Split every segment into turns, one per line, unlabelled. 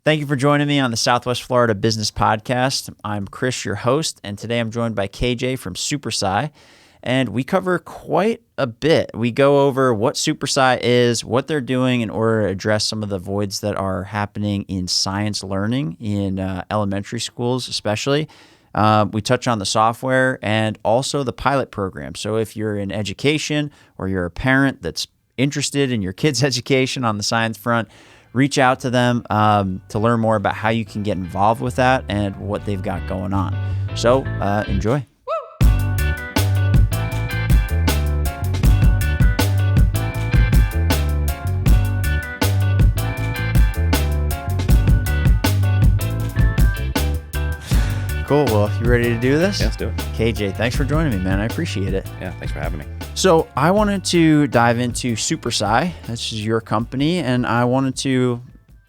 Thank you for joining me on the Southwest Florida Business Podcast. I'm Chris, your host, and today I'm joined by KJ from SuperSci, and we cover quite a bit. We go over what SuperSci is, what they're doing in order to address some of the voids that are happening in science learning in elementary schools especially. We touch on the software and also the pilot program. So if you're in education or you're a parent that's interested in your kids' education on the science front, reach out to them to learn more about how you can get involved with that and what they've got going on. So enjoy. Cool. Well, you ready to do this?
Yeah, let's do it.
KJ, thanks for joining me, man. I appreciate it.
Yeah, thanks for having me.
So I wanted to dive into SuperSci. This is your company, and I wanted to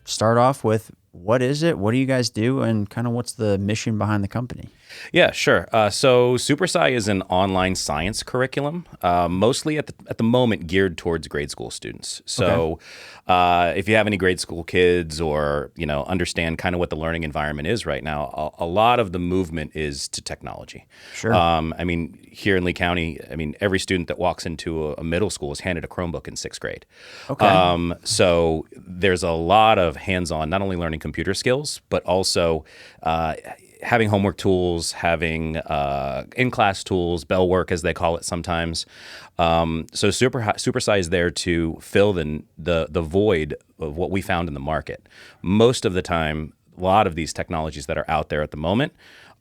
start off with what is it? What do you guys do? And kind of what's the mission behind the company?
Yeah, sure. So SuperSci is an online science curriculum, mostly at the moment geared towards grade school students. So if you have any grade school kids or, understand kind of what the learning environment is right now, a lot of the movement is to technology.
Sure.
Here in Lee County, every student that walks into a middle school is handed a Chromebook in 6th grade.
Okay.
So there's a lot of hands-on, not only learning computer skills, but also having homework tools, having in-class tools, bell work as they call it sometimes. So SuperSci is there to fill the void of what we found in the market. Most of the time, a lot of these technologies that are out there at the moment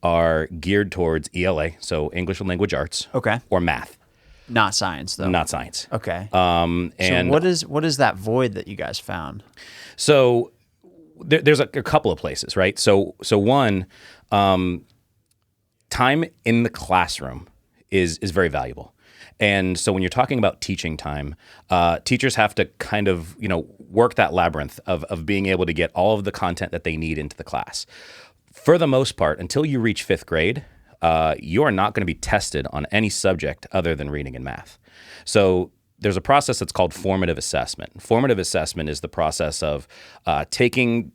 are geared towards ELA, so English and Language Arts, or math.
Not science, though.
Not science.
Okay.
And
so what is that void that you guys found?
So there's a couple of places, right? So one, time in the classroom is very valuable. And so when you're talking about teaching time, teachers have to kind of, work that labyrinth of being able to get all of the content that they need into the class. For the most part, until you reach 5th grade, you are not going to be tested on any subject other than reading and math. So there's a process that's called formative assessment. Formative assessment is the process of taking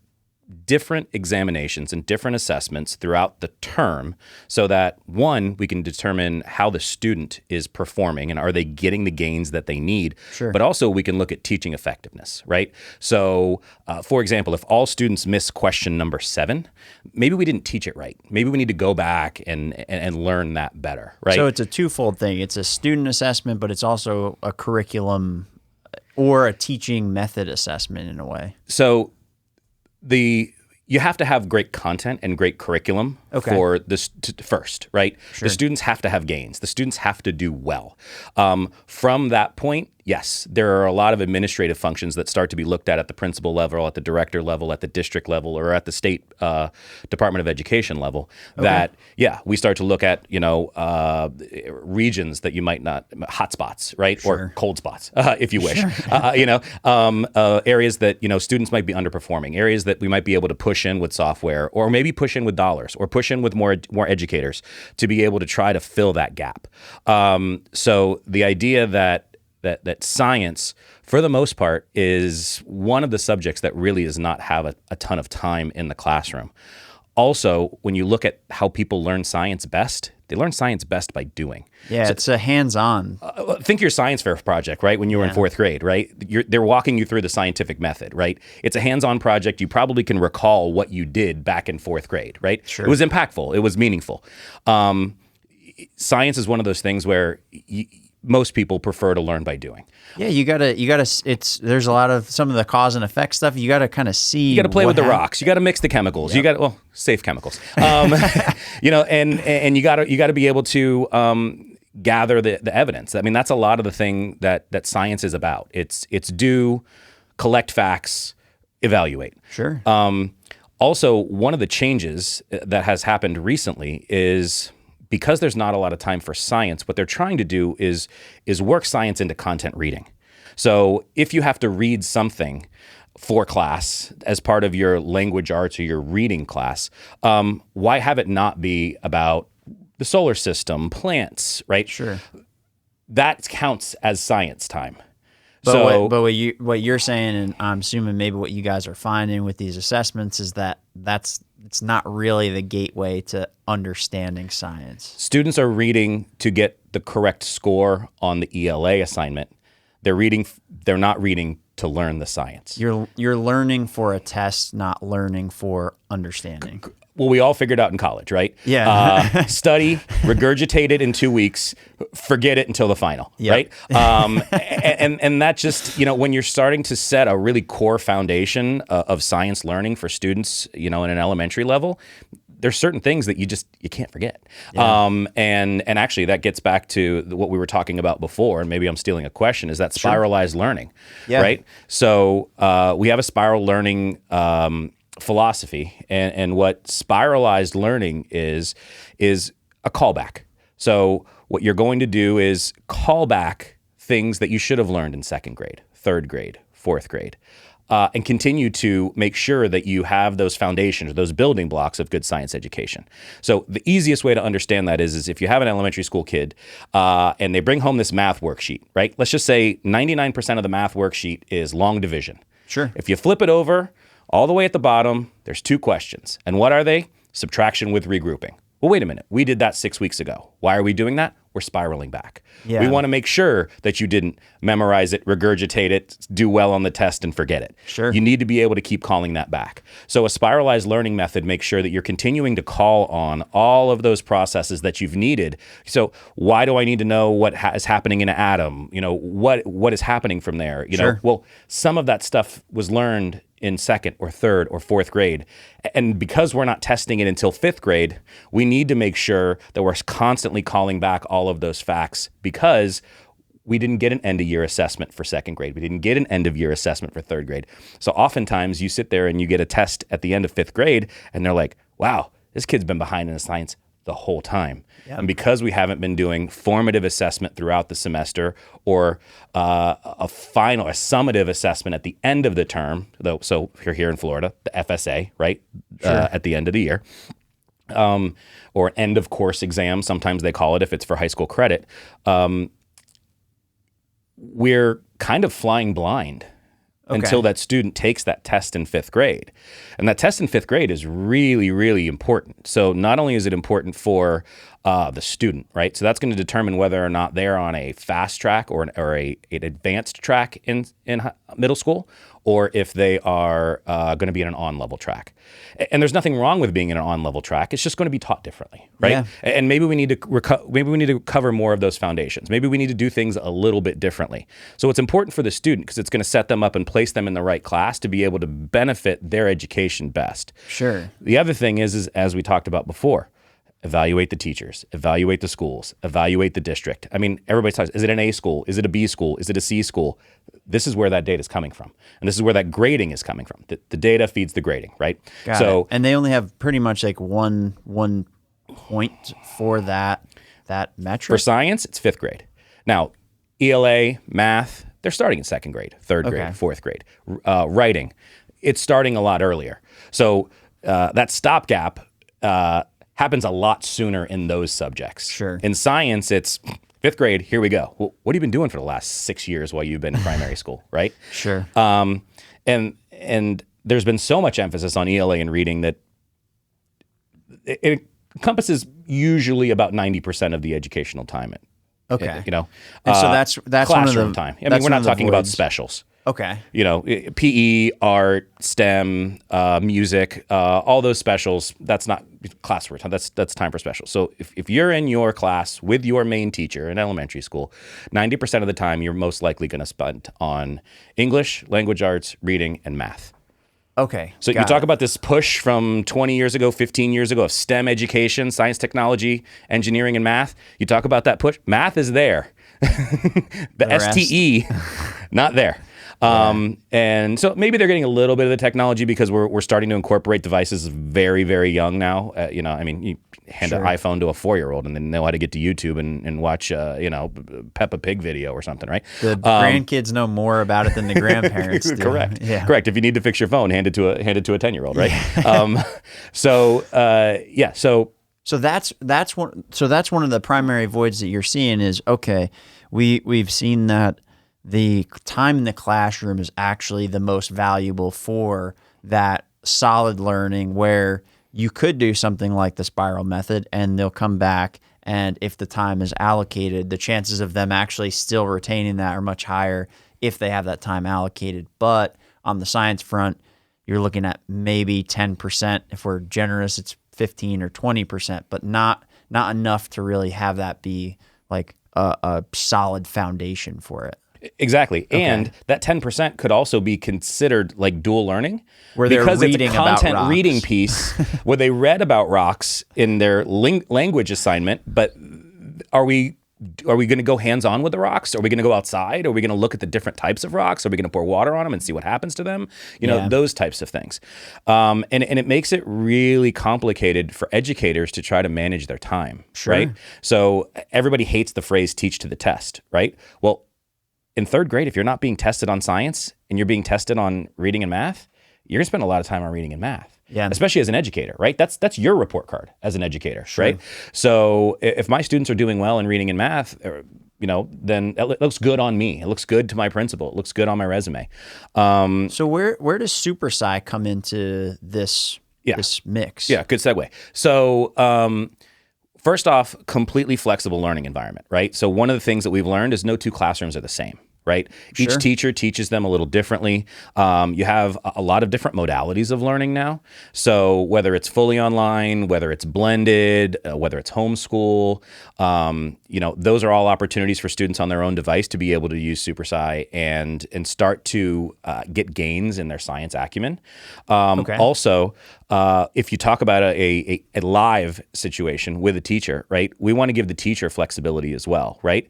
different examinations and different assessments throughout the term so that, one, we can determine how the student is performing and are they getting the gains that they need.
Sure.
But also we can look at teaching effectiveness, right? So, for example, if all students miss question number 7, maybe we didn't teach it right. Maybe we need to go back and learn that better, right?
So it's a twofold thing. It's a student assessment, but it's also a curriculum or a teaching method assessment in a way.
So you have to have great content and great curriculum for this first, right?
Sure.
The students have to have gains. The students have to do well. From that point, yes, there are a lot of administrative functions that start to be looked at the principal level, at the director level, at the district level, or at the state Department of Education level. That, we start to look at, regions that you might not, hotspots, right?
Sure.
Or cold spots, if you wish.
Sure.
Areas that, students might be underperforming, areas that we might be able to push in with software, or maybe push in with dollars, or push in with more educators to be able to try to fill that gap. So the idea that science, for the most part, is one of the subjects that really does not have a ton of time in the classroom. Also, when you look at how people learn science best, they learn science best by doing.
Yeah, so it's a hands-on.
Think your science fair project, right? When you were in 4th grade, right? They're walking you through the scientific method, right? It's a hands-on project. You probably can recall what you did back in 4th grade, right?
Sure.
It was impactful. It was meaningful. Science is one of those things where most people prefer to learn by doing.
Yeah, you gotta. There's a lot of some of the cause and effect stuff. You gotta kind of see.
You gotta play with the rocks. You gotta mix the chemicals.
Yep.
You gotta safe chemicals. And you gotta be able to gather the evidence. I mean, that's a lot of the thing that science is about. It's do, collect facts, evaluate.
Sure.
Also, one of the changes that has happened recently is, because there's not a lot of time for science, what they're trying to do is work science into content reading. So if you have to read something for class as part of your language arts or your reading class, why have it not be about the solar system, plants, right?
Sure.
That counts as science time.
But what you're saying, and I'm assuming maybe what you guys are finding with these assessments, is that it's not really the gateway to understanding science.
Students are reading to get the correct score on the ELA assignment. They're not reading to learn the science.
You're learning for a test, not learning for understanding.
Well, we all figured out in college, right?
Yeah.
Study, regurgitate it in 2 weeks, forget it until the final, right? And that just, when you're starting to set a really core foundation of science learning for students, in an elementary level, there's certain things that you can't forget. Yeah. And actually that gets back to what we were talking about before, and maybe I'm stealing a question, is that spiralized learning, right? So we have a spiral learning philosophy, and what spiralized learning is a callback. So what you're going to do is call back things that you should have learned in second grade, third grade, fourth grade, and continue to make sure that you have those foundations, those building blocks of good science education. So the easiest way to understand that is if you have an elementary school kid and they bring home this math worksheet, right? Let's just say 99% of the math worksheet is long division.
Sure.
If you flip it over, all the way at the bottom, there's 2 questions. And what are they? Subtraction with regrouping. Well, wait a minute. We did that 6 weeks ago. Why are we doing that? We're spiraling back. Yeah. We want to make sure that you didn't memorize it, regurgitate it, do well on the test, and forget it.
Sure.
You need to be able to keep calling that back. So a spiralized learning method makes sure that you're continuing to call on all of those processes that you've needed. So why do I need to know what is happening in an atom? What is happening from there?
Sure.
Well, some of that stuff was learned in second or third or fourth grade. And because we're not testing it until fifth grade, we need to make sure that we're constantly calling back all of those facts, because we didn't get an end of year assessment for second grade. We didn't get an end of year assessment for third grade. So oftentimes you sit there and you get a test at the end of fifth grade and they're like, wow, this kid's been behind in the science the whole time. Yep. And because we haven't been doing formative assessment throughout the semester, or a summative assessment at the end of the term, though, so if you're here in Florida, the FSA, right,
sure.
At the end of the year, or an end of course exam, sometimes they call it if it's for high school credit, we're kind of flying blind. Okay. Until that student takes that test in fifth grade. And that test in fifth grade is really, really important. So not only is it important for the student, right? So that's going to determine whether or not they're on a fast track or an advanced track in middle school, or if they are going to be in an on-level track. And there's nothing wrong with being in an on-level track. It's just going to be taught differently, right? Yeah. And maybe we need to cover more of those foundations. Maybe we need to do things a little bit differently. So it's important for the student because it's going to set them up and place them in the right class to be able to benefit their education best.
Sure.
The other thing is as we talked about before, evaluate the teachers, evaluate the schools, evaluate the district. I mean, everybody's talking, is it an A school? Is it a B school? Is it a C school? This is where that data is coming from. And this is where that grading is coming from. The data feeds the grading, right?
Got it. And they only have pretty much like one point for that metric?
For science, it's fifth grade. Now, ELA, math, they're starting in second grade, third grade, fourth grade. Writing, it's starting a lot earlier. So that stopgap happens a lot sooner in those subjects.
Sure.
In science, it's fifth grade, here we go. Well, what have you been doing for the last 6 years while you've been in primary school, right?
Sure.
And there's been so much emphasis on ELA and reading that it encompasses usually about 90% of the educational time.
Okay.
And
so that's
classroom
one of the
time. I mean, we're not talking about specials.
Okay.
PE, art, STEM, music, all those specials, that's not classroom time. That's time for specials. So if you're in your class with your main teacher in elementary school, 90% of the time you're most likely going to spend on English, language arts, reading, and math.
Okay.
So you talk about this push from 20 years ago, 15 years ago of STEM education, science, technology, engineering, and math. You talk about that push. Math is there. the STE, not there. And so maybe they're getting a little bit of the technology because we're starting to incorporate devices very, very young now. You hand an iPhone to a 4-year-old and they know how to get to YouTube and watch, Peppa Pig video or something, right?
The grandkids know more about it than the grandparents do.
Correct.
Yeah.
Correct. If you need to fix your phone, hand it to a 10-year-old, right? So that's one of the primary voids that you're seeing is, okay, we've seen that
the time in the classroom is actually the most valuable for that solid learning, where you could do something like the spiral method and they'll come back, and if the time is allocated, the chances of them actually still retaining that are much higher if they have that time allocated. But on the science front, you're looking at maybe 10%. If we're generous, it's 15 or 20%, but not enough to really have that be like a solid foundation for it.
Exactly.
Okay.
And that 10% could also be considered like dual learning,
where they're
because
reading
it's a content
about rocks.
reading piece where they read about rocks in their language assignment. But are we going to go hands-on with the rocks? Are we going to go outside? Are we going to look at the different types of rocks? Are we going to pour water on them and see what happens to them? You know, those types of things. And it makes it really complicated for educators to try to manage their time, right? So everybody hates the phrase teach to the test, right? Well, in third grade, if you're not being tested on science and you're being tested on reading and math, you're gonna spend a lot of time on reading and math. Yeah. Especially as an educator, right? That's your report card as an educator, right? So if my students are doing well in reading and math, then it looks good on me. It looks good to my principal. It looks good on my resume.
So where does SuperSci come into this mix?
Yeah, good segue. So first off, completely flexible learning environment, right? So one of the things that we've learned is no two classrooms are the same, right? Each teacher teaches them a little differently. You have a lot of different modalities of learning now. So whether it's fully online, whether it's blended, whether it's homeschool, those are all opportunities for students on their own device to be able to use SuperSci and start to get gains in their science acumen. Also, if you talk about a live situation with a teacher, right? We want to give the teacher flexibility as well, right?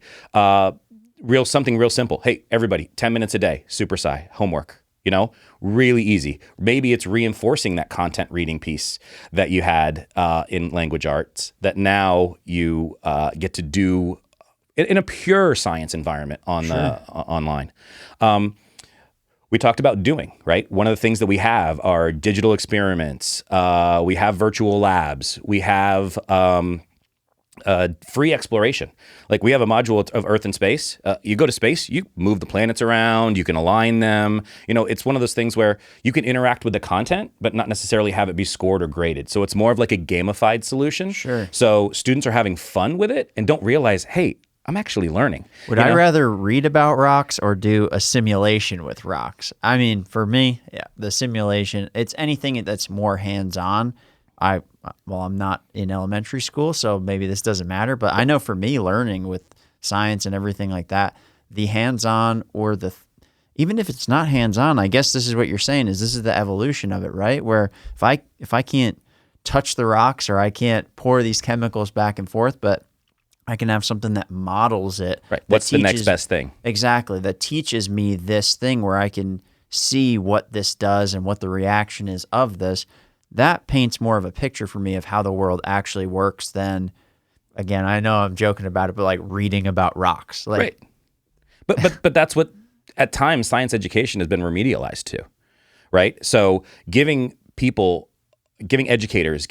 Something real simple. Hey, everybody, 10 minutes a day, SuperSci, homework, really easy. Maybe it's reinforcing that content reading piece that you had in language arts that now you get to do in a pure science environment online. We talked about doing, right? One of the things that we have are digital experiments. We have virtual labs. We have free exploration. Like we have a module of Earth and space. You go to space, you move the planets around, you can align them. It's one of those things where you can interact with the content, but not necessarily have it be scored or graded. So it's more of like a gamified solution. So students are having fun with it and don't realize, hey, I'm actually learning.
Would I rather read about rocks or do a simulation with rocks? I mean, for me, the simulation, it's anything that's more hands-on. I'm not in elementary school, so maybe this doesn't matter, but I know for me, learning with science and everything like that, the hands-on or even if it's not hands-on, I guess this is what you're saying, is this is the evolution of it, right? Where if I can't touch the rocks or I can't pour these chemicals back and forth, but I can have something that models it.
Right. What's the next best thing?
Exactly. That teaches me this thing where I can see what this does and what the reaction is of this. That paints more of a picture for me of how the world actually works than, again, I know I'm joking about it, but like reading about rocks.
Right. But that's what at times science education has been remedialized to, right? So giving educators,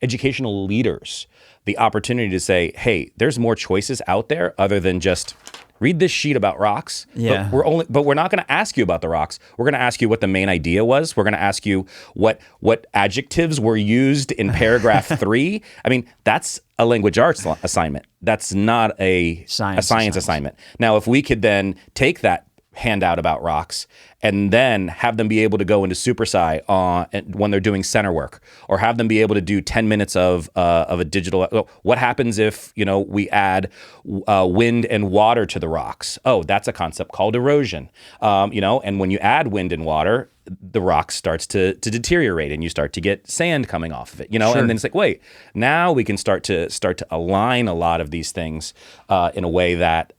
educational leaders the opportunity to say, hey, there's more choices out there other than just read this sheet about rocks.
Yeah.
But we're not going to ask you about the rocks. We're going to ask you what the main idea was. We're going to ask you what adjectives were used in paragraph 3. I mean, that's a language arts assignment. That's not a science assignment. Now, if we could then take that handout about rocks and then have them be able to go into SuperSci when they're doing center work, or have them be able to do 10 minutes of a digital. What happens if we add wind and water to the rocks? Oh, that's a concept called erosion. And when you add wind and water, the rock starts to deteriorate and you start to get sand coming off of it. And then it's like, wait, now we can start to align a lot of these things in a way that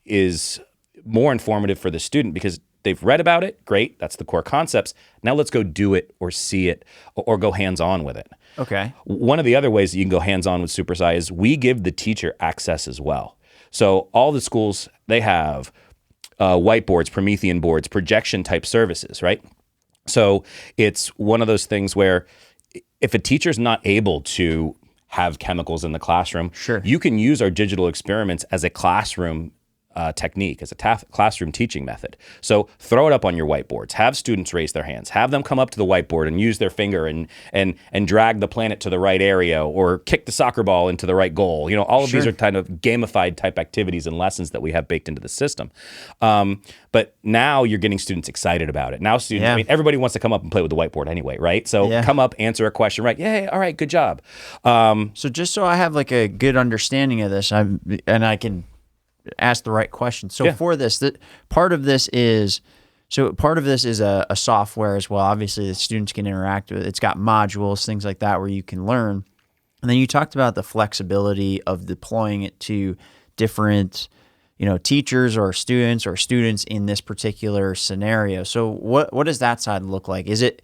is more informative for the student, because they've read about it. Great. That's the core concepts. Now let's go do it or see it or go hands-on with it.
Okay.
One of the other ways that you can go hands-on with SuperSci is we give the teacher access as well. So all the schools, they have whiteboards, Promethean boards, projection type services, right? So it's one of those things where if a teacher's not able to have chemicals in the classroom, you can use our digital experiments as a classroom technique, as a classroom teaching method. So throw it up on your whiteboards. Have students raise their hands. Have them come up to the whiteboard and use their finger and drag the planet to the right area or kick the soccer ball into the right goal. All of these are kind of gamified type activities and lessons that we have baked into the system. But now you're getting students excited about it. Now students, everybody wants to come up and play with the whiteboard anyway, right? So come up, answer a question, right? Yeah, all right, good job.
So just so I have like a good understanding of this, and I can ask the right question. So for this, part of this is a software as well. Obviously, the students can interact with it. It's got modules, things like that, where you can learn. And then you talked about the flexibility of deploying it to different teachers or students in this particular scenario. So what does that side look like? Is it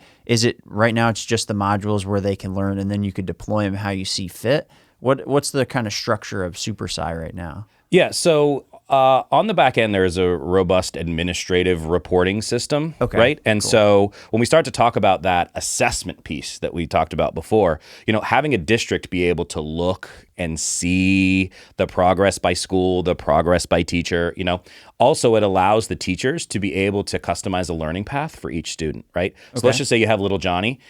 right now it's just the modules where they can learn and then you could deploy them how you see fit? What's the kind of structure of SuperSci right now?
Yeah, so on the back end, there is a robust administrative reporting system, right? And so when we start to talk about that assessment piece that we talked about before, having a district be able to look and see the progress by school, the progress by teacher, also it allows the teachers to be able to customize a learning path for each student, right? So let's just say you have little Johnny,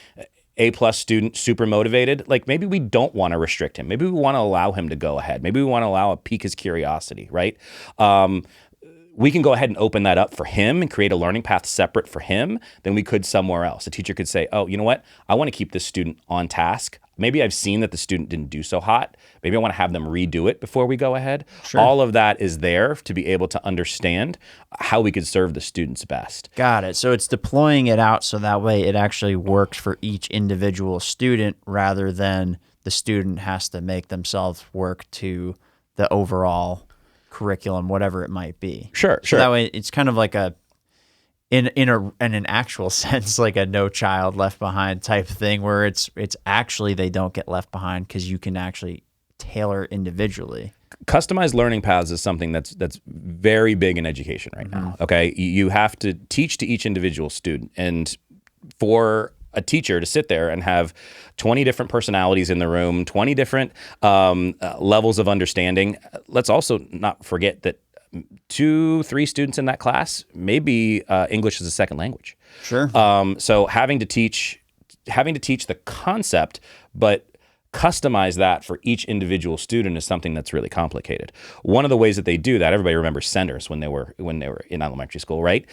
A+ student, super motivated. Like maybe we don't want to restrict him. Maybe we want to allow him to go ahead. Maybe we want to allow pique his curiosity, right? We can go ahead and open that up for him and create a learning path separate for him than we could somewhere else. A teacher could say, oh, you know what? I want to keep this student on task. Maybe I've seen that the student didn't do so hot. Maybe I want to have them redo it before we go ahead. Sure. All of that is there to be able to understand how we could serve the students best.
Got it. So it's deploying it out so that way it actually works for each individual student rather than the student has to make themselves work to the overall curriculum, whatever it might be.
Sure.
So that way it's kind of like in an actual sense, like a No Child Left Behind type thing where it's actually they don't get left behind because you can actually tailor individually.
Customized learning paths is something that's very big in education right now. Okay, you have to teach to each individual student, and for a teacher to sit there and have 20 different personalities in the room, 20 different levels of understanding. Let's also not forget that 2-3 students in that class maybe English as a second language.
Sure.
So having to teach the concept, but customize that for each individual student is something that's really complicated. One of the ways that they do that, everybody remembers Senders when they were in elementary school, right?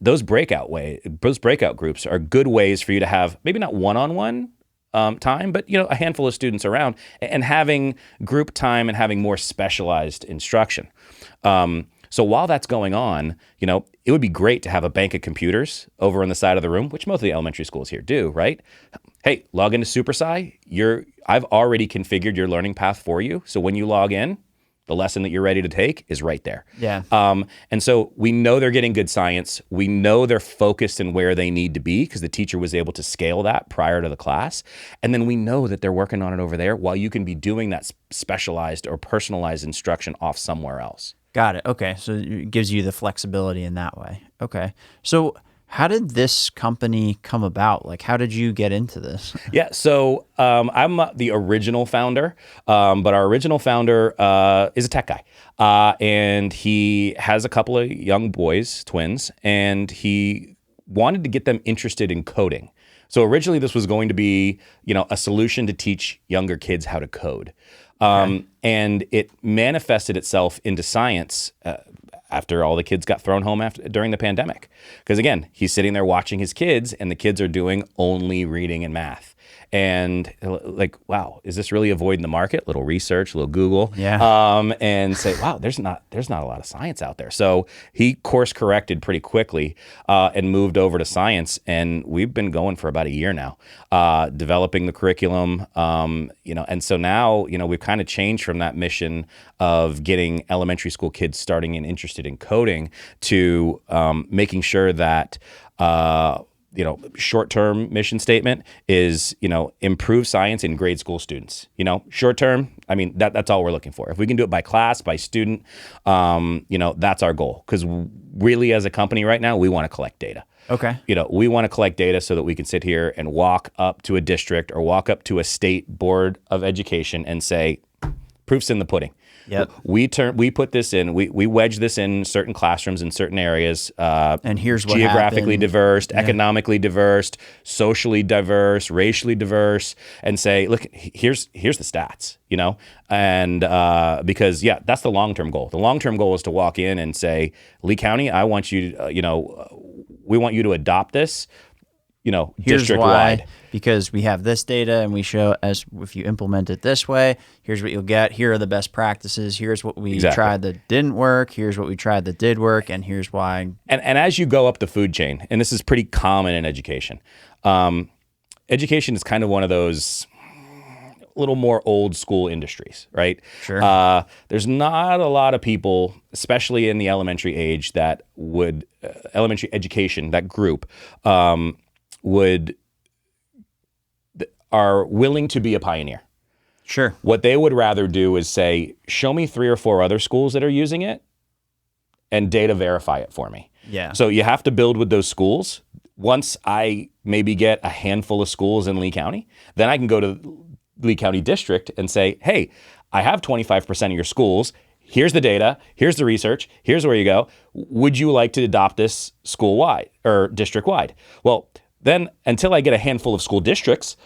Those breakout groups are good ways for you to have maybe not one-on-one time, but a handful of students around and having group time and having more specialized instruction. So while that's going on, it would be great to have a bank of computers over on the side of the room, which most of the elementary schools here do, right? Hey, log into SuperSci. I've already configured your learning path for you. So when you log in, the lesson that you're ready to take is right there.
Yeah.
And so we know they're getting good science. We know they're focused in where they need to be because the teacher was able to scale that prior to the class. And then we know that they're working on it over there while you can be doing that specialized or personalized instruction off somewhere else.
Got it. Okay. So it gives you the flexibility in that way. Okay. So how did this company come about? Like, how did you get into this?
Yeah. So I'm not the original founder, but our original founder is a tech guy. And he has a couple of young boys, twins, and he wanted to get them interested in coding. So originally this was going to be, a solution to teach younger kids how to code. And it manifested itself into science after all the kids got thrown home during the pandemic. Because again, he's sitting there watching his kids and the kids are doing only reading and math. And like, wow, is this really avoiding the market? Little research, little Google, and say, wow, there's not a lot of science out there. So he course corrected pretty quickly and moved over to science. And we've been going for about a year now, developing the curriculum, and so now, we've kind of changed from that mission of getting elementary school kids starting and interested in coding to making sure that short-term mission statement is, improve science in grade school students. Short-term, that's all we're looking for. If we can do it by class, by student, that's our goal. Because really, as a company right now, we want to collect data.
Okay.
We want to collect data so that we can sit here and walk up to a district or walk up to a state board of education and say, proof's in the pudding.
Yep.
We put this in. We wedge this in certain classrooms in certain areas.
And here's what
geographically
happened.
diverse, economically diverse, socially diverse, racially diverse, and say, look, here's the stats, and because that's the long-term goal. The long-term goal is to walk in and say, Lee County, I want you, we want you to adopt this.
Here's
district-wide.
why, because we have this data and we show as if you implement it this way, here's what you'll get. Here are the best practices. Here's what we tried that didn't work. Here's what we tried that did work. And here's why.
And as you go up the food chain, and this is pretty common in education, education is kind of one of those little more old school industries, right?
Sure.
There's not a lot of people, especially in the elementary age, that would, elementary education, that group, are willing to be a pioneer.
Sure.
What they would rather do is say, show me 3 or 4 other schools that are using it and data verify it for me.
Yeah.
So you have to build with those schools. Once I maybe get a handful of schools in Lee County, then I can go to Lee County District and say, hey, I have 25% of your schools. Here's the data. Here's the research. Here's where you go. Would you like to adopt this school-wide or district-wide? Well, then until I get a handful of school districts,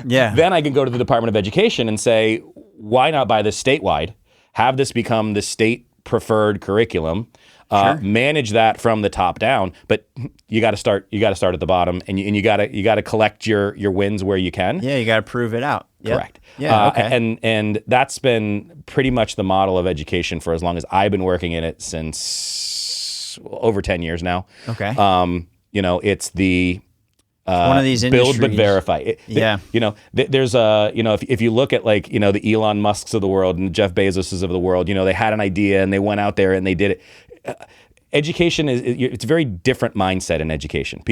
then I can go to the Department of Education and say, why not buy this statewide? Have this become the state preferred curriculum, manage that from the top down, but you got to start at the bottom, and you got to collect your wins where you can.
Yeah, you got to prove it out. Yep.
Correct.
Yeah. Okay.
And that's been pretty much the model of education for as long as I've been working in it, since over 10 years now.
Okay.
It's the
one of these
build but
industries.
verify. There's if you look at the Elon Musks of the world and Jeff Bezoses of the world, they had an idea and they went out there and they did it. Education it's a very different mindset in education.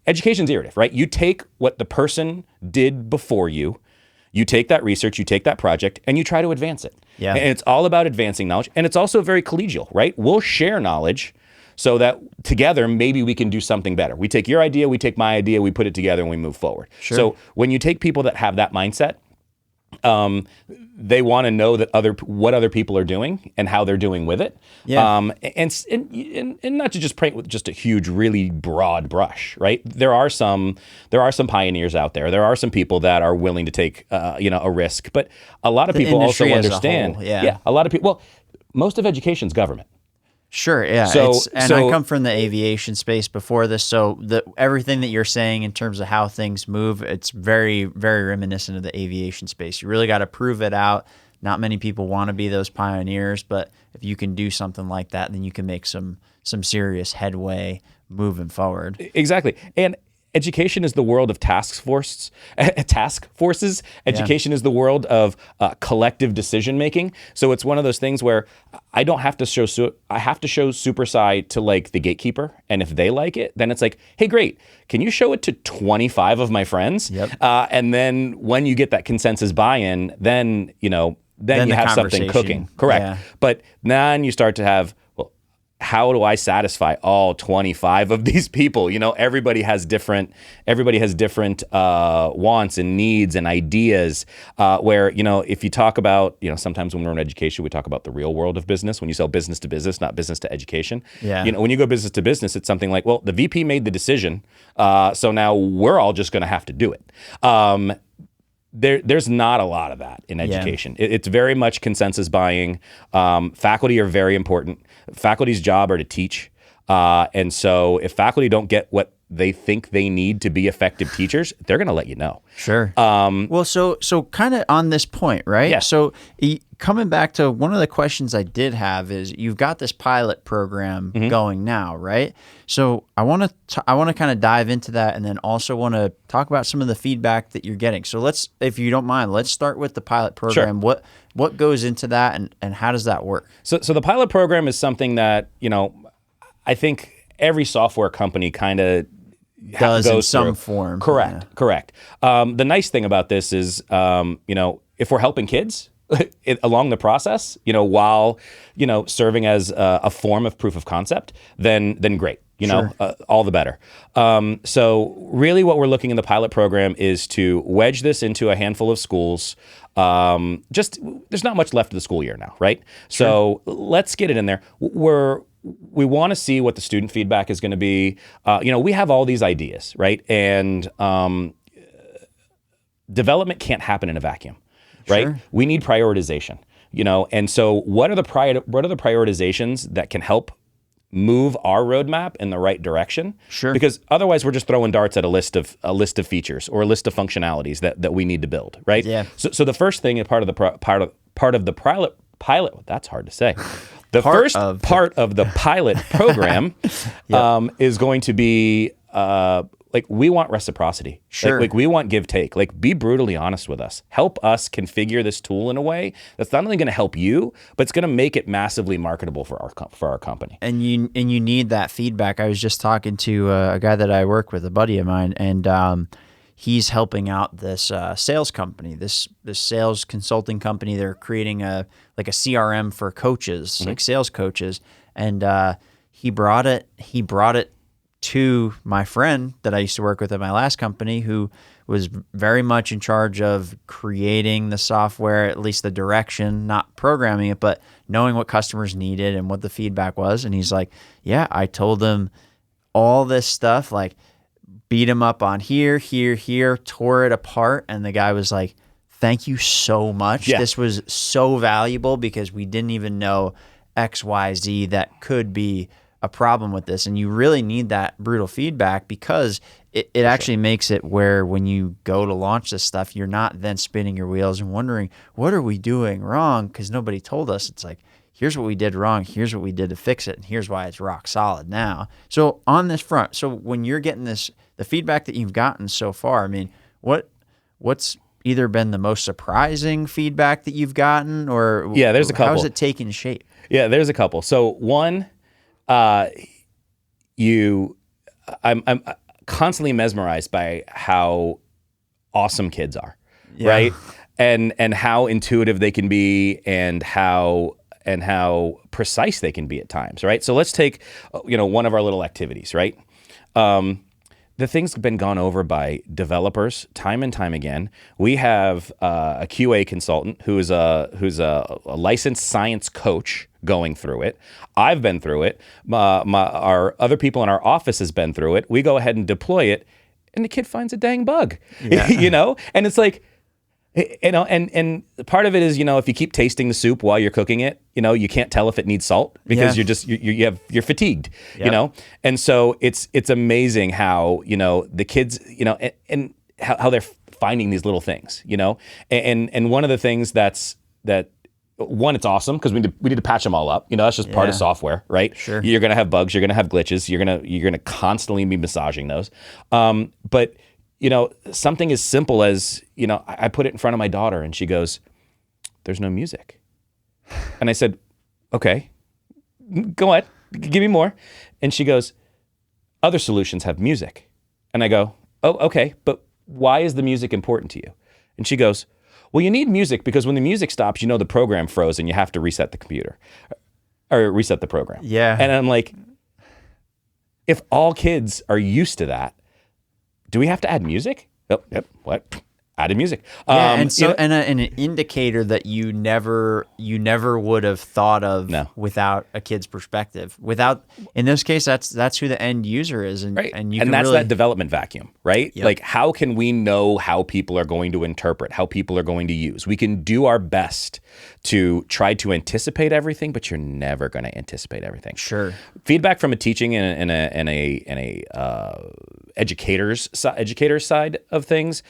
Education's iterative, right? You take what the person did before you take that research, you take that project, and you try to advance it.
Yeah.
And it's all about advancing knowledge, and it's also very collegial, right? We'll share knowledge so that together maybe we can do something better. We take your idea, we take my idea, we put it together, and we move forward.
Sure.
So when you take people that have that mindset, they want to know that what other people are doing and how they're doing with it.
Yeah.
And not to just paint with just a huge, really broad brush, right? There are some pioneers out there. There are some people that are willing to take a risk, but a lot of people also understand. A lot of people. Well, most of education's government.
Sure, yeah. I come from the aviation space before this, so everything that you're saying in terms of how things move, it's very, very reminiscent of the aviation space. You really got to prove it out. Not many people want to be those pioneers, but if you can do something like that, then you can make some serious headway moving forward.
Exactly. And education is the world of task forces. Education is the world of collective decision making. So it's one of those things where I have to show SuperSci to the gatekeeper, and if they like it, then it's like, hey, great, can you show it to 25 of my friends?
Yep.
And then when you get that consensus buy-in, then you have something cooking. Correct. Yeah. But then you start to have, how do I satisfy all 25 of these people? Everybody has different wants and needs and ideas. Where if you talk about, sometimes when we're in education, we talk about the real world of business. When you sell business to business, not business to education.
Yeah.
When you go business to business, it's something like, well, the VP made the decision, so now we're all just going to have to do it. There's not a lot of that in education. Yeah. It's very much consensus buying. Faculty are very important. Faculty's job are to teach. And so if faculty don't get what they think they need to be effective teachers, they're going to let you know.
Sure. So kind of on this point, right?
Yeah.
So coming back to one of the questions I did have is, you've got this pilot program going now, right? So I want to kind of dive into that, and then also want to talk about some of the feedback that you're getting. So if you don't mind, let's start with the pilot program.
Sure.
What goes into that, and how does that work?
So the pilot program is something that, I think every software company kind of
does in some
through.
form.
Correct. The nice thing about this is, if we're helping kids along the process, while, serving as a form of proof of concept, then great. know, all the better. So really what we're looking in the pilot program is to wedge this into a handful of schools. There's not much left of the school year now, right? So let's get it in there. We want to see what the student feedback is going to be. We have all these ideas, right? And development can't happen in a vacuum, right? We need prioritization, and so what are the prioritizations that can help move our roadmap in the right direction? Because otherwise we're just throwing darts at a list of features or a list of functionalities that we need to build, right? So the first thing and part of the pilot, that's hard to say. The first part of the pilot program is going to be we want reciprocity. Like we want give take. Like, be brutally honest with us. Help us configure this tool in a way that's not only going to help you, but it's going to make it massively marketable for our company.
And you need that feedback. I was just talking to a guy that I work with, a buddy of mine, and he's helping out this sales company, this sales consulting company. They're creating a CRM for coaches, like sales coaches, and he brought it to my friend that I used to work with at my last company, who was very much in charge of creating the software, at least the direction, not programming it, but knowing what customers needed and what the feedback was. And he's like, yeah, I told them all this stuff, like beat him up on here, tore it apart. And the guy was like, thank you so much. This was so valuable because we didn't even know X, Y, Z that could be a problem with this. And you really need that brutal feedback, because it actually makes it where when you go to launch this stuff, you're not then spinning your wheels and wondering, what are we doing wrong? Because nobody told us. It's like, here's what we did wrong, here's what we did to fix it, and here's why it's rock solid now. So on this front, so when you're getting the feedback that you've gotten so far, I mean, what's either been the most surprising feedback that you've gotten, or
there's a couple.
How's it taking shape?
Yeah, there's a couple. So one, I'm constantly mesmerized by how awesome kids are, right? And how intuitive they can be, and how precise they can be at times, right? So let's take one of our little activities, right? The thing's been gone over by developers time and time again. We have a QA consultant who's a licensed science coach going through it. I've been through it. Our other people in our office has been through it. We go ahead and deploy it, and the kid finds a dang bug, And it's like, and part of it is, if you keep tasting the soup while you're cooking it, you can't tell if it needs salt because you're fatigued, and so it's amazing how, the kids, and how they're finding these little things, and one of the things that one, it's awesome because we need to patch them all up. That's just part of software, right?
Sure.
You're going to have bugs, you're going to have glitches, you're going to constantly be massaging those. But something as simple as, I put it in front of my daughter and she goes, there's no music. And I said, okay, go ahead, give me more. And she goes, other solutions have music. And I go, oh, okay, but why is the music important to you? And she goes, well, you need music because when the music stops, the program froze and you have to reset the computer or reset the program.
Yeah.
And I'm like, if all kids are used to that, do we have to add music? Oh, yep. What? Added music.
And an indicator that you never would have thought of without a kid's perspective. In this case, that's who the end user is, and
right.
and you
and
can
that's
really,
that development vacuum, right?
Yep.
Like, how can we know how people are going to interpret, how people are going to use? We can do our best to try to anticipate everything, but you're never going to anticipate everything.
Sure.
Feedback from a teaching and a educator's side of things.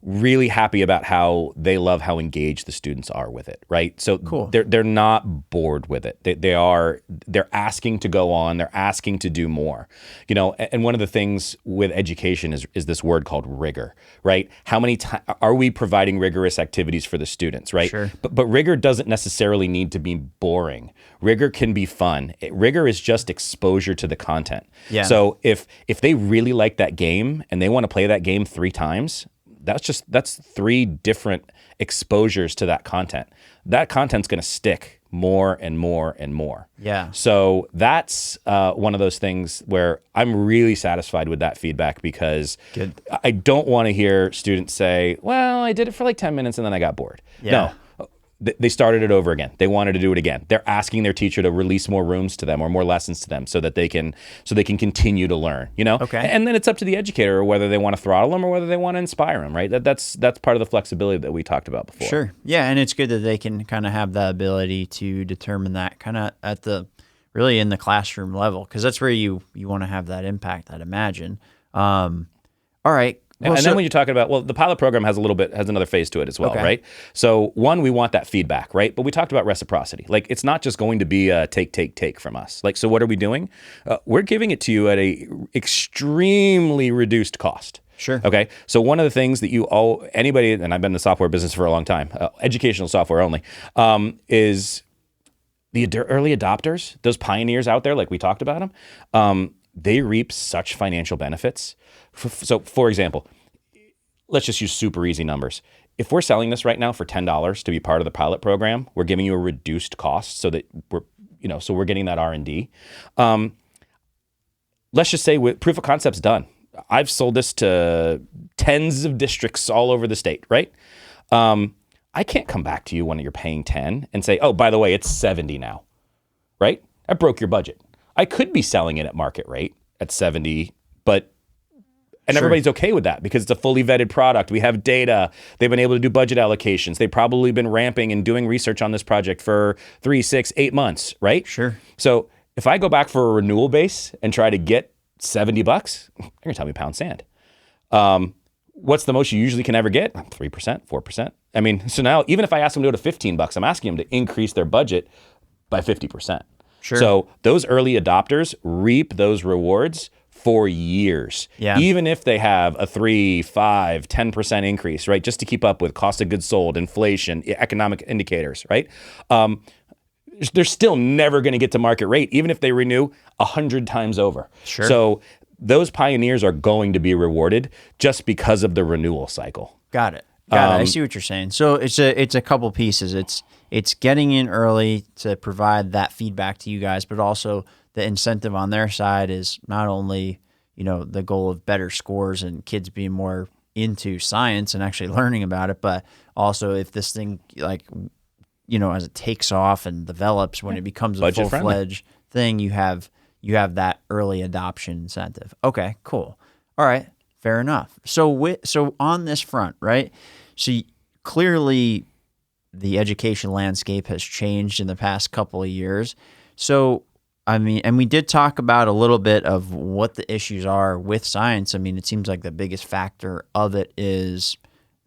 Really happy about how they love how engaged the students are with it, right? So
cool.
They're not bored with it. They're asking to go on. They're asking to do more, And one of the things with education is this word called rigor, right? How many times are we providing rigorous activities for the students, right?
Sure.
But rigor doesn't necessarily need to be boring. Rigor can be fun. Rigor is just exposure to the content.
Yeah.
So if they really like that game and they want to play that game 3 times. That's 3 different exposures to that content. That content's going to stick more and more and more.
Yeah.
So that's one of those things where I'm really satisfied with that feedback, because
Good.
I don't want to hear students say, well, I did it for like 10 minutes and then I got bored.
Yeah.
No. They started it over again. They wanted to do it again. They're asking their teacher to release more rooms to them or more lessons to them so that they can continue to learn,
Okay.
And then it's up to the educator whether they want to throttle them or whether they want to inspire them, right? That's part of the flexibility that we talked about before.
Sure. Yeah, and it's good that they can kind of have the ability to determine that kind of at the really in the classroom level, because that's where you want to have that impact, I'd imagine. All right. Well,
and then when you're talking about, the pilot program has another phase to it as well,
Okay.
right? So one, we want that feedback, right? But we talked about reciprocity. Like, it's not just going to be a take from us. Like, so what are we doing? We're giving it to you at a extremely reduced cost.
Sure.
Okay. So one of the things that anybody, and I've been in the software business for a long time, educational software only, is the early adopters, those pioneers out there, like we talked about them, they reap such financial benefits. So, for example, let's just use super easy numbers. If we're selling this right now for $10 to be part of the pilot program, we're giving you a reduced cost so that we're getting that R&D. Let's just say proof of concept's done. I've sold this to tens of districts all over the state, right? I can't come back to you when you're paying 10 and say, oh, by the way, it's 70 now, right? I broke your budget. I could be selling it at market rate at 70, and
Sure.
everybody's okay with that because it's a fully vetted product. We have data. They've been able to do budget allocations. They've probably been ramping and doing research on this project for 3, 6, 8 months, right?
Sure.
So if I go back for a renewal base and try to get $70, they're gonna tell me pound sand. What's the most you usually can ever get? 3%, 4%. I mean, so now even if I ask them to go to $15, I'm asking them to increase their budget by 50%.
Sure.
So those early adopters reap those rewards for years,
Yeah.
even if they have a 3, 5, 10% increase, right? Just to keep up with cost of goods sold, inflation, economic indicators, right? They're still never going to get to market rate, even if they renew 100 times over.
Sure.
So those pioneers are going to be rewarded just because of the renewal cycle.
Got it. I see what you're saying. So it's a couple pieces. It's getting in early to provide that feedback to you guys, but also the incentive on their side is not only, the goal of better scores and kids being more into science and actually learning about it, but also if this thing as it takes off and develops, when it becomes a
Budget
full-fledged thing, you have that early adoption incentive. Okay, cool. All right, fair enough. So on this front, right? So clearly the education landscape has changed in the past couple of years. So and we did talk about a little bit of what the issues are with science. I mean, it seems like the biggest factor of it is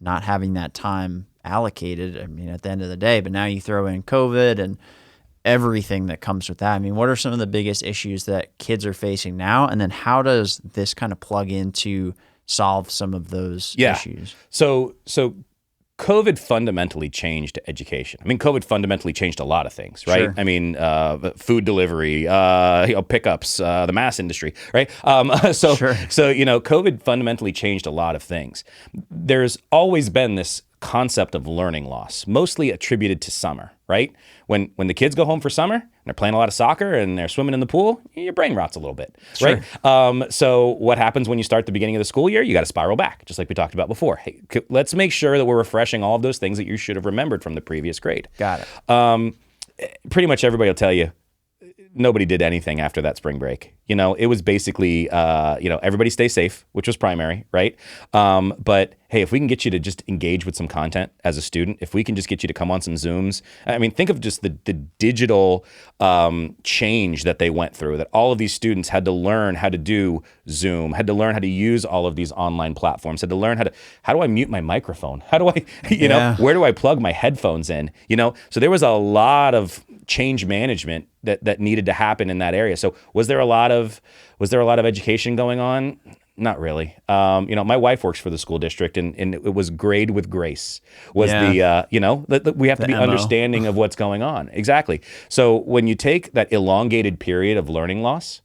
not having that time allocated. I mean, at the end of the day, but now you throw in COVID and everything that comes with that. I mean, what are some of the biggest issues that kids are facing now? And then how does this kind of plug into solve some of those issues?
So COVID fundamentally changed education. I mean, COVID fundamentally changed a lot of things, right?
Sure.
I mean, food delivery, pickups, the mass industry, right? So COVID fundamentally changed a lot of things. There's always been this concept of learning loss, mostly attributed to summer, right? When the kids go home for summer and they're playing a lot of soccer and they're swimming in the pool, your brain rots a little bit,
Sure.
right? So what happens when you start the beginning of the school year? You got to spiral back, just like we talked about before. Hey, let's make sure that we're refreshing all of those things that you should have remembered from the previous grade.
Got it.
Pretty much everybody will tell you, nobody did anything after that spring break. It was basically, everybody stay safe, which was primary, right? But hey, if we can get you to just engage with some content as a student, if we can just get you to come on some Zooms, I mean, think of just the digital change that they went through, that all of these students had to learn how to do Zoom, had to learn how to use all of these online platforms, had to learn how do I mute my microphone? How do I, where do I plug my headphones in? So there was a lot of change management that needed to happen in that area. So was there a lot of education going on? Not really. My wife works for the school district, and it was grade with grace was we have to be understanding of what's going on. Exactly. So when you take that elongated period of learning loss,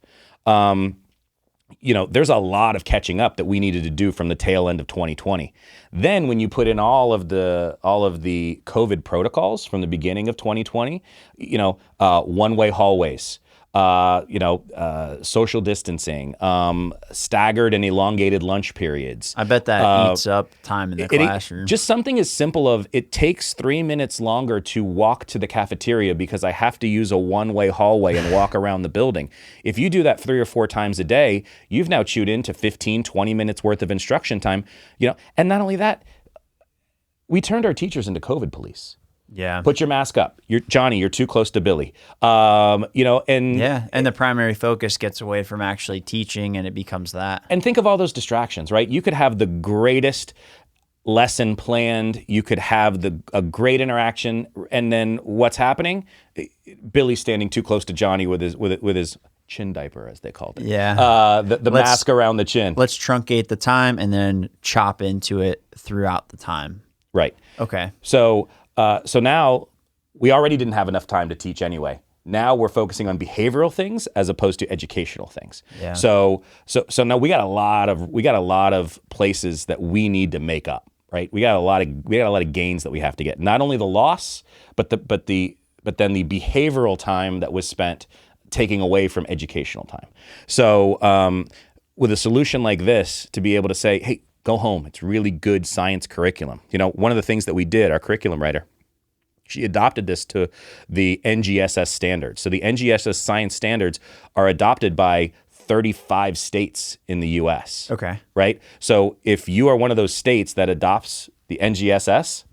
there's a lot of catching up that we needed to do from the tail end of 2020. Then when you put in all of the COVID protocols from the beginning of 2020, one-way hallways, social distancing, staggered and elongated lunch periods.
I bet that eats up time in the classroom.
Just something as simple of it takes 3 minutes longer to walk to the cafeteria because I have to use a one-way hallway and walk around the building. If you do that 3 or 4 times a day, you've now chewed into 15, 20 minutes worth of instruction time. And not only that, we turned our teachers into COVID police.
Yeah.
Put your mask up. Johnny, you're too close to Billy. And
the primary focus gets away from actually teaching and it becomes that.
And think of all those distractions, right? You could have the greatest lesson planned. You could have a great interaction, and then what's happening? Billy's standing too close to Johnny with his chin diaper, as they called it.
Yeah.
The mask around the chin.
Let's truncate the time and then chop into it throughout the time.
Right.
Okay.
So now we already didn't have enough time to teach anyway. Now we're focusing on behavioral things as opposed to educational things.
Yeah.
So now we got a lot of places that we need to make up, right? We got a lot of gains that we have to get. Not only the loss, but then the behavioral time that was spent taking away from educational time. So with a solution like this, to be able to say, hey, go home. It's really good science curriculum. One of the things that we did, our curriculum writer, she adopted this to the NGSS standards. So the NGSS science standards are adopted by 35 states in the U.S.
Okay.
Right? So if you are one of those states that adopts the NGSS,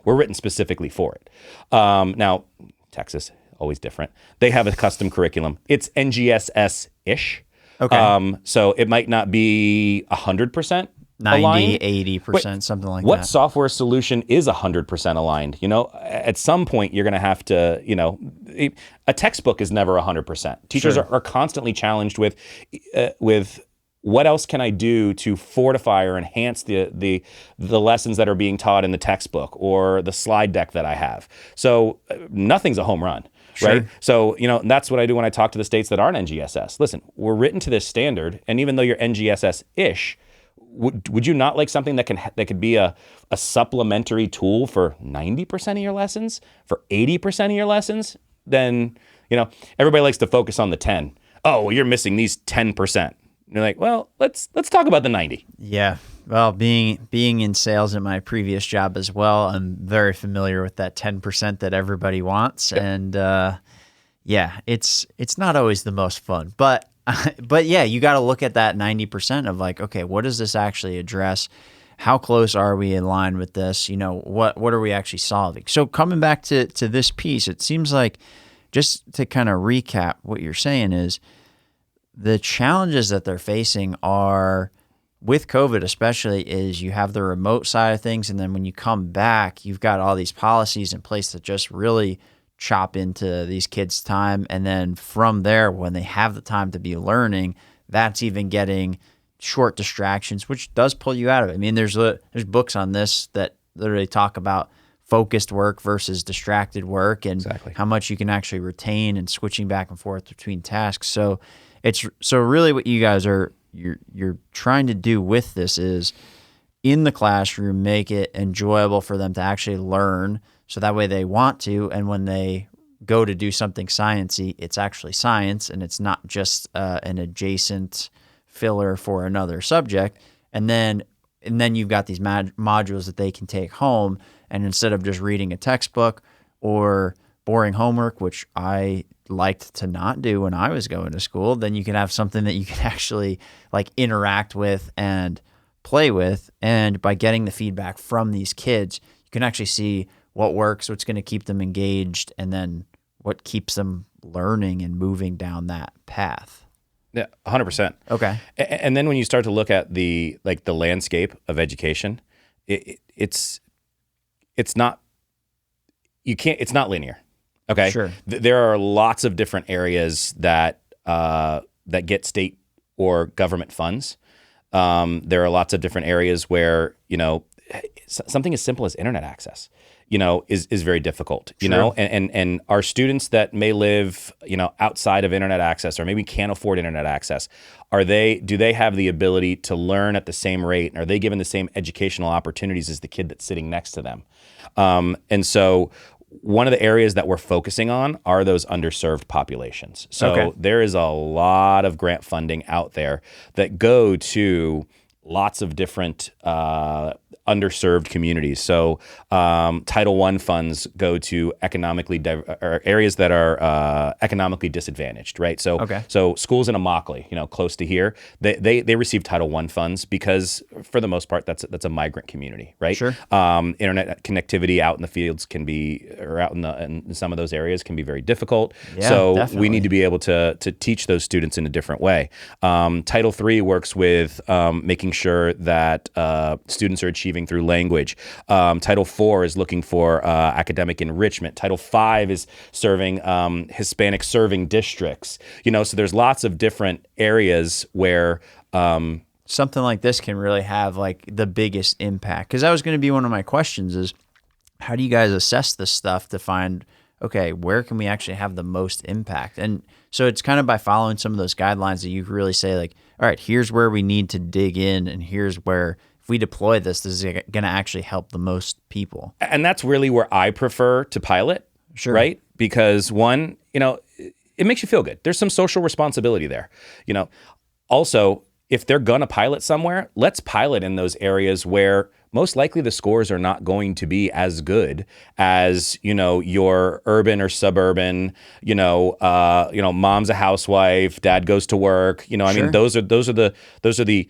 we're written specifically for it. Now, Texas, always different. They have a custom curriculum. It's NGSS-ish.
Okay.
So it might not be 100%
90,
aligned.
80%, something like that.
What software solution is 100% aligned? At some point you're going to have to, a textbook is never 100%. Teachers
Sure.
are constantly challenged with what else can I do to fortify or enhance the lessons that are being taught in the textbook or the slide deck that I have. So nothing's a home run.
Sure.
Right. So, that's what I do when I talk to the states that aren't NGSS. Listen, we're written to this standard. And even though you're NGSS-ish, would you not like something that could be a supplementary tool for 90% of your lessons, for 80% of your lessons? Then, everybody likes to focus on the 10. Oh, well, you're missing these 10%. And you're like, well, let's talk about the 90.
Yeah. Well, being in sales in my previous job as well, I'm very familiar with that 10% that everybody wants. Yep. And it's not always the most fun. But yeah, you got to look at that 90% of like, okay, what does this actually address? How close are we in line with this? What are we actually solving? So coming back to this piece, it seems like, just to kind of recap what you're saying, is the challenges that they're facing are, with COVID especially, is you have the remote side of things, and then when you come back, you've got all these policies in place that just really chop into these kids' time. And then from there, when they have the time to be learning, that's even getting short distractions, which does pull you out of it. I mean, there's books on this that literally talk about focused work versus distracted work, and
exactly
how much you can actually retain and switching back and forth between tasks. So really what you guys you're trying to do with this is, in the classroom, make it enjoyable for them to actually learn, so that way they want to, and when they go to do something sciencey, it's actually science and it's not just an adjacent filler for another subject. And then you've got these modules that they can take home, and instead of just reading a textbook or boring homework, which I liked to not do when I was going to school, then you can have something that you can actually like interact with and play with. And by getting the feedback from these kids, you can actually see what works, what's going to keep them engaged, and then what keeps them learning and moving down that path.
Yeah, 100%.
Okay.
And then when you start to look at the landscape of education, it's not linear. Okay.
Sure.
There are lots of different areas that get state or government funds. There are lots of different areas where, something as simple as internet access, is very difficult,
Sure.
and our students that may live, outside of internet access or maybe can't afford internet access, do they have the ability to learn at the same rate? And are they given the same educational opportunities as the kid that's sitting next to them? And so one of the areas that we're focusing on are those underserved populations. So there is a lot of grant funding out there that go to lots of different underserved communities. So Title I funds go to or areas that are economically disadvantaged, right? So schools in Immokalee, close to here, they receive Title I funds because for the most part that's a migrant community, right?
Sure.
Internet connectivity out in the fields or out in some of those areas can be very difficult.
Yeah,
so
definitely.
we need to be able to teach those students in a different way. Title III works with making sure that students are achieving through language. Title IV is looking for academic enrichment. Title V is serving Hispanic serving districts. So there's lots of different areas where
something like this can really have like the biggest impact. Because that was going to be one of my questions is, how do you guys assess this stuff to find, okay, where can we actually have the most impact? And so it's kind of by following some of those guidelines that you really say like, all right, here's where we need to dig in, and here's where if we deploy this is going to actually help the most people.
And that's really where I prefer to pilot,
Sure.
right? Because one, it makes you feel good. There's some social responsibility there. Also, if they're going to pilot somewhere, let's pilot in those areas where most likely the scores are not going to be as good as, your urban or suburban, mom's a housewife, dad goes to work, I
Sure.
mean, those are the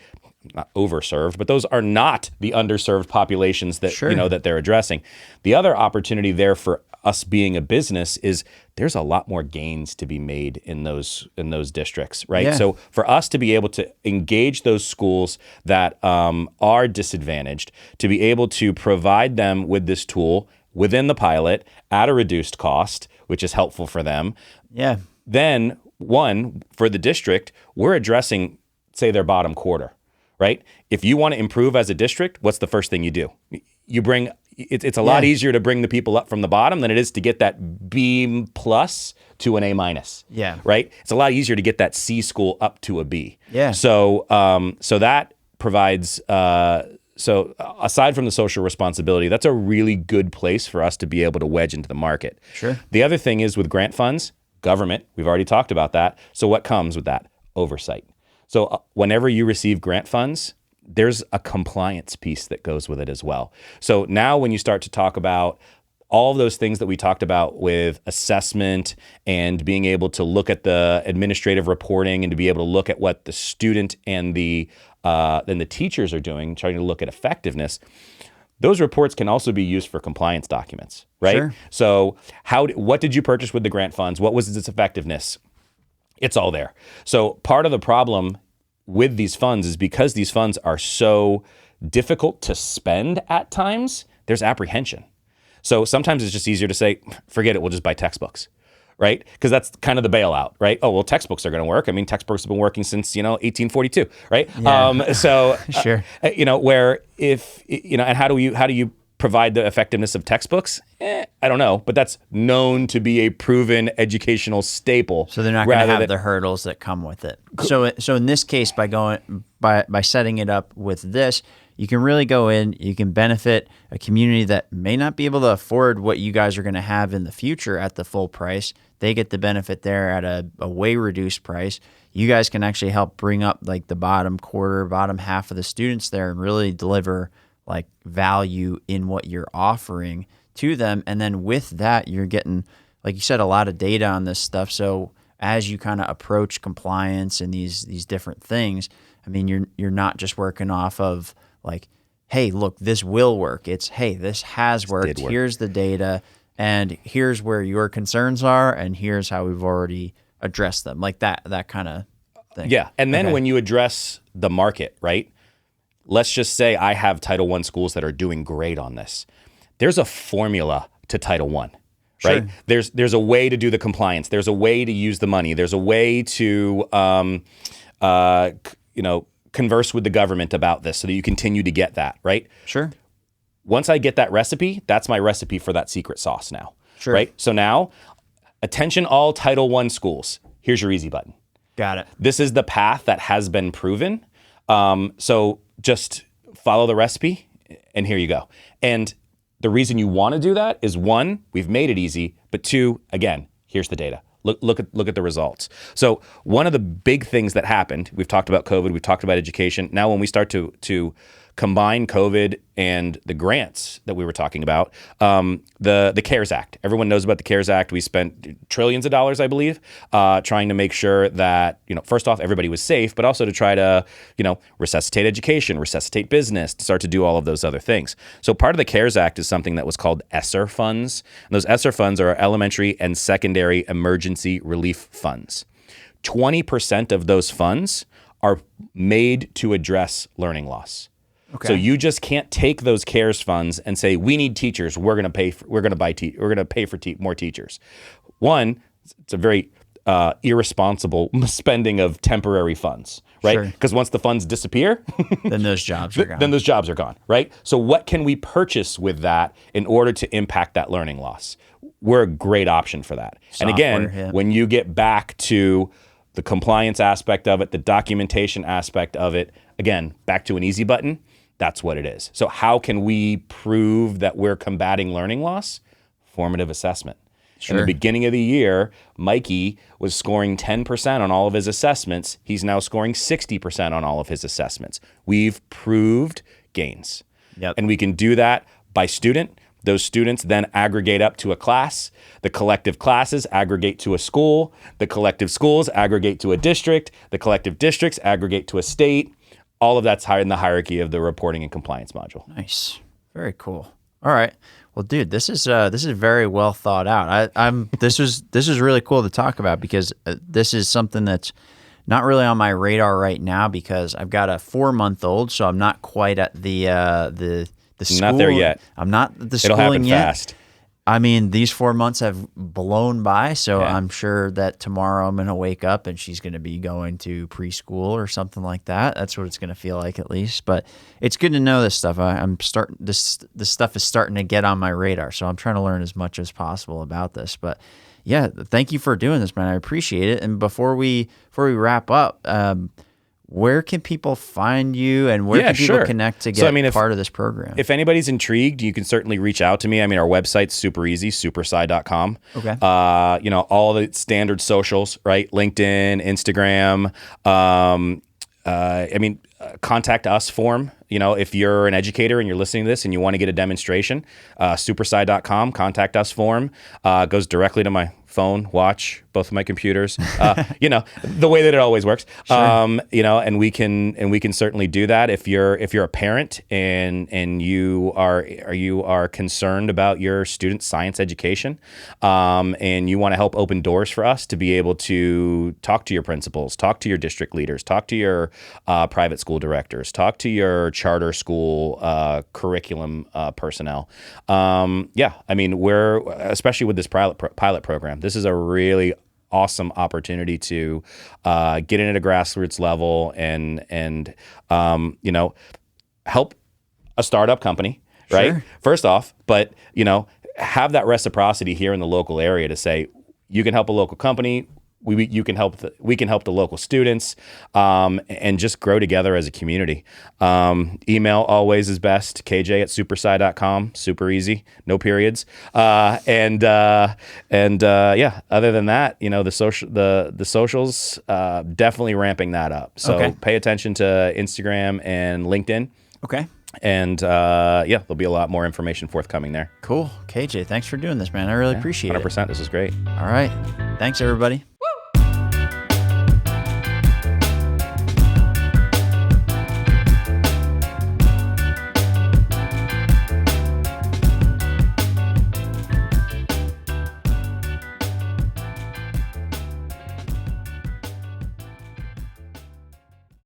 not overserved, but those are not the underserved populations that,
Sure.
that they're addressing. The other opportunity there for us being a business is there's a lot more gains to be made in those districts, right?
Yeah.
So for us to be able to engage those schools that are disadvantaged, to be able to provide them with this tool within the pilot at a reduced cost, which is helpful for them.
Yeah.
Then for the district, we're addressing, say, their bottom quarter, right? If you want to improve as a district, what's the first thing you do? It's a lot easier to bring the people up from the bottom than it is to get that B+ to an A-.
Yeah.
Right? It's a lot easier to get that C school up to a B.
Yeah.
So that provides, so aside from the social responsibility, that's a really good place for us to be able to wedge into the market.
Sure.
The other thing is with grant funds, government, we've already talked about that. So what comes with that? Oversight. So whenever you receive grant funds, there's a compliance piece that goes with it as well. So now when you start to talk about all of those things that we talked about with assessment and being able to look at the administrative reporting and to be able to look at what the student and then the teachers are doing, trying to look at effectiveness, those reports can also be used for compliance documents, right?
Sure.
So what did you purchase with the grant funds? What was its effectiveness? It's all there. So part of the problem with these funds is because these funds are so difficult to spend at times, there's apprehension. So sometimes it's just easier to say, forget it, we'll just buy textbooks, right? Because that's kind of the bailout, right? Oh, well, textbooks are going to work. I mean, textbooks have been working since, 1842, right?
Yeah. Sure.
Where if, and how do you provide the effectiveness of textbooks? I don't know, but that's known to be a proven educational staple.
So they're not going to have the hurdles that come with it. So in this case, by setting it up with this, you can really go in, you can benefit a community that may not be able to afford what you guys are going to have in the future at the full price. They get the benefit there at a way reduced price. You guys can actually help bring up like the bottom half of the students there and really deliver like value in what you're offering to them. And then with that, you're getting, like you said, a lot of data on this stuff. So as you kind of approach compliance and these different things, I mean, you're not just working off of like, hey, look, this will work. It's, hey, this has worked. Here's the data, and here's where your concerns are, and here's how we've already addressed them. Like that kind of thing.
Yeah. And then when you address the market, right? Let's just say I have Title I schools that are doing great on this. There's a formula to Title I, right?
Sure.
There's a way to do the compliance. There's a way to use the money. There's a way to, converse with the government about this so that you continue to get that, right?
Sure.
Once I get that recipe, that's my recipe for that secret sauce now.
Sure.
Right? So now, attention all Title I schools. Here's your easy button.
Got it.
This is the path that has been proven. So just follow the recipe, and here you go. And the reason you want to do that is, one, we've made it easy, but two, again, here's the data. Look at the results. So one of the big things that happened, we've talked about COVID, we've talked about education. Now when we start to combine COVID and the grants that we were talking about, the CARES Act. Everyone knows about the CARES Act. We spent trillions of dollars, I believe, trying to make sure that, first off, everybody was safe, but also to try to, resuscitate education, resuscitate business, to start to do all of those other things. So part of the CARES Act is something that was called ESSER funds. And those ESSER funds are elementary and secondary emergency relief funds. 20% of those funds are made to address learning loss. Okay. So you just can't take those CARES funds and say, we need teachers. We're going to pay for more teachers. One, it's a very irresponsible spending of temporary funds, right? Because once the funds disappear,
then those jobs are gone.
Then those jobs are gone, right? So what can we purchase with that in order to impact that learning loss? We're a great option for that.
Software,
and again, when you get back to the compliance aspect of it, the documentation aspect of it, again, back to an easy button. That's what it is. So how can we prove that we're combating learning loss? Formative assessment. In the beginning of the year, Mikey was scoring 10% on all of his assessments. He's now scoring 60% on all of his assessments. We've proved gains.
Yep.
And we can do that by student. Those students then aggregate up to a class. The collective classes aggregate to a school. The collective schools aggregate to a district. The collective districts aggregate to a state. All of that's higher in the hierarchy of the reporting and compliance module.
Nice, very cool. All right, well, dude, this is very well thought out. This is really cool to talk about, because this is something that's not really on my radar right now, because I've got a 4-month-old, so I'm not quite at the school.
Not there yet.
I'm not at the
It'll
schooling
happen
yet.
fast.
I mean, these 4 months have blown by, so
Yeah.
I'm sure that tomorrow I'm going to wake up and she's going to be going to preschool or something like that. That's what it's going to feel like, at least. But it's good to know this stuff. This stuff is starting to get on my radar, so I'm trying to learn as much as possible about this. But yeah, thank you for doing this, man. I appreciate it. And before we wrap up, where can people find you, and where can people connect to get part of this program?
If anybody's intrigued, you can certainly reach out to me. I mean, our website's super easy, SuperSci.com.
Okay.
All the standard socials, right? LinkedIn, Instagram. Contact us form. If you're an educator and you're listening to this and you want to get a demonstration, SuperSci.com, contact us form, goes directly to my phone, watch, both of my computers, the way that it always works.
Sure.
And we can certainly do that. If you're a parent and you are concerned about your student's science education, and you want to help open doors for us to be able to talk to your principals, talk to your district leaders, talk to your private school directors, talk to your charter school curriculum personnel. We're, especially with this pilot program, this is a really awesome opportunity to get in at a grassroots level and help a startup company, right?
Sure.
First off, but have that reciprocity here in the local area to say, you can help a local company. We can help the local students, and just grow together as a community. Email always is best, kj@supersci.com, super easy, no periods. Other than that, the socials, definitely ramping that up. So Pay attention to Instagram and LinkedIn.
Okay.
And there'll be a lot more information forthcoming there.
Cool. KJ, thanks for doing this, man. I really appreciate it.
100%. This is great.
All right. Thanks, everybody.